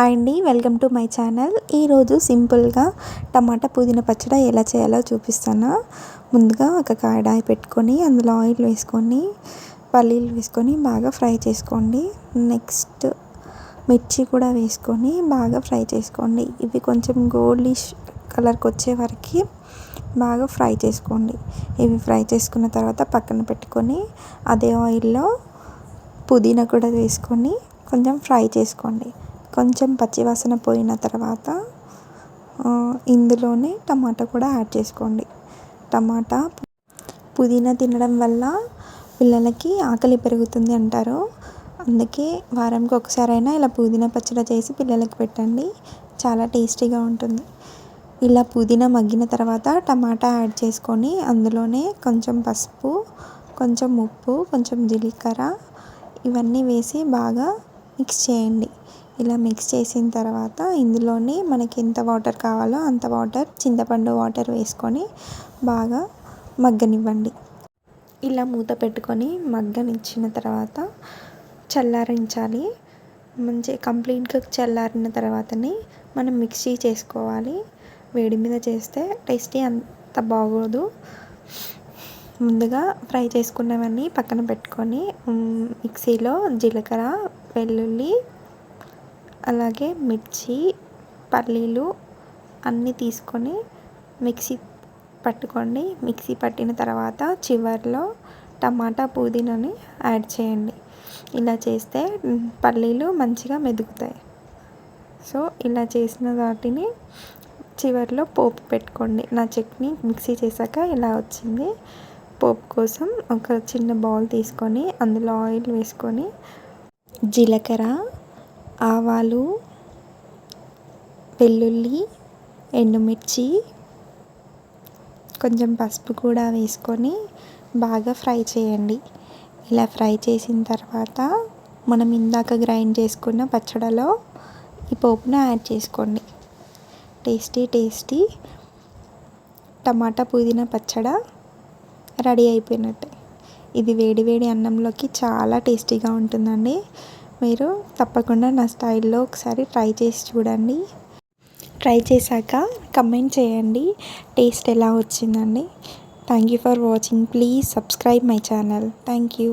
Hi అండి, welcome to my channel. ఈరోజు సింపుల్గా టమాటా పుదీనా పచ్చడి ఎలా చేయాలో చూపిస్తాను. ముందుగా ఒక కడాయి పెట్టుకొని అందులో ఆయిల్ వేసుకొని పల్లీలు వేసుకొని బాగా ఫ్రై చేసుకోండి. నెక్స్ట్ మిర్చి కూడా వేసుకొని బాగా ఫ్రై చేసుకోండి. ఇవి కొంచెం గోల్డిష్ కలర్కి వచ్చే వరకు బాగా ఫ్రై చేసుకోండి. ఇవి ఫ్రై చేసుకున్న తర్వాత పక్కన పెట్టుకొని అదే ఆయిల్లో పుదీనా కూడా వేసుకొని కొంచెం ఫ్రై చేసుకోండి. కొంచెం పచ్చివాసన పోయిన తర్వాత ఇందులోనే టమాటా కూడా యాడ్ చేసుకోండి. టమాటా పుదీనా తినడం వల్ల పిల్లలకి ఆకలి పెరుగుతుంది అంటారు. అందుకే వారానికి ఒకసారైనా ఇలా పుదీనా పచ్చడి చేసి పిల్లలకి పెట్టండి, చాలా టేస్టీగా ఉంటుంది. ఇలా పుదీనా మగ్గిన తర్వాత టమాటా యాడ్ చేసుకొని అందులోనే కొంచెం పసుపు, కొంచెం ఉప్పు, కొంచెం జీలకర్ర ఇవన్నీ వేసి బాగా మిక్స్ చేయండి. ఇలా మిక్స్ చేసిన తర్వాత ఇందులోనే మనకి ఎంత వాటర్ కావాలో అంత వాటర్, చింతపండు వాటర్ వేసుకొని బాగా మగ్గనివ్వండి. ఇలా మూత పెట్టుకొని మగ్గనిచ్చిన తర్వాత చల్లారించాలి. కంప్లీట్గా చల్లారిన తర్వాతనే మనం మిక్సీ చేసుకోవాలి. వేడి మీద చేస్తే టేస్టీ అంత బాగోదు. ముందుగా ఫ్రై చేసుకున్నవన్నీ పక్కన పెట్టుకొని మిక్సీలో జీలకర్ర, వెల్లుల్లి, అలాగే మిర్చి, పల్లీలు అన్నీ తీసుకొని మిక్సీ పట్టుకోండి. మిక్సీ పట్టిన తర్వాత చివర్లో టమాటా పుదీనాని యాడ్ చేయండి. ఇలా చేస్తే పల్లీలు మంచిగా మెదుగుతాయి. సో ఇలా చేసిన వాటిని చివర్లో పోపు పెట్టుకోండి. నా చట్నీ మిక్సీ చేశాక ఇలా వచ్చింది. పోపు కోసం ఒక చిన్న బౌల్ తీసుకొని అందులో ఆయిల్ వేసుకొని జీలకర్ర, ఆవాలు, వెల్లుల్లి, ఎండుమిర్చి, కొంచెం పసుపు కూడా వేసుకొని బాగా ఫ్రై చేయండి. ఇలా ఫ్రై చేసిన తర్వాత మనం ఇందాక గ్రైండ్ చేసుకున్న పచ్చడిలో ఈ పోపును యాడ్ చేసుకోండి. టేస్టీ టమాటా పుదీనా పచ్చడి రెడీ అయిపోయినట్టే. ఇది వేడి వేడి అన్నంలోకి చాలా టేస్టీగా ఉంటుందండి. మీరు తప్పకుండా నా స్టైల్లో ఒకసారి ట్రై చేసి చూడండి. ట్రై చేశాక కమెంట్ చేయండి టేస్ట్ ఎలా వచ్చిందండి. Thank you for watching. Please subscribe my channel. Thank you.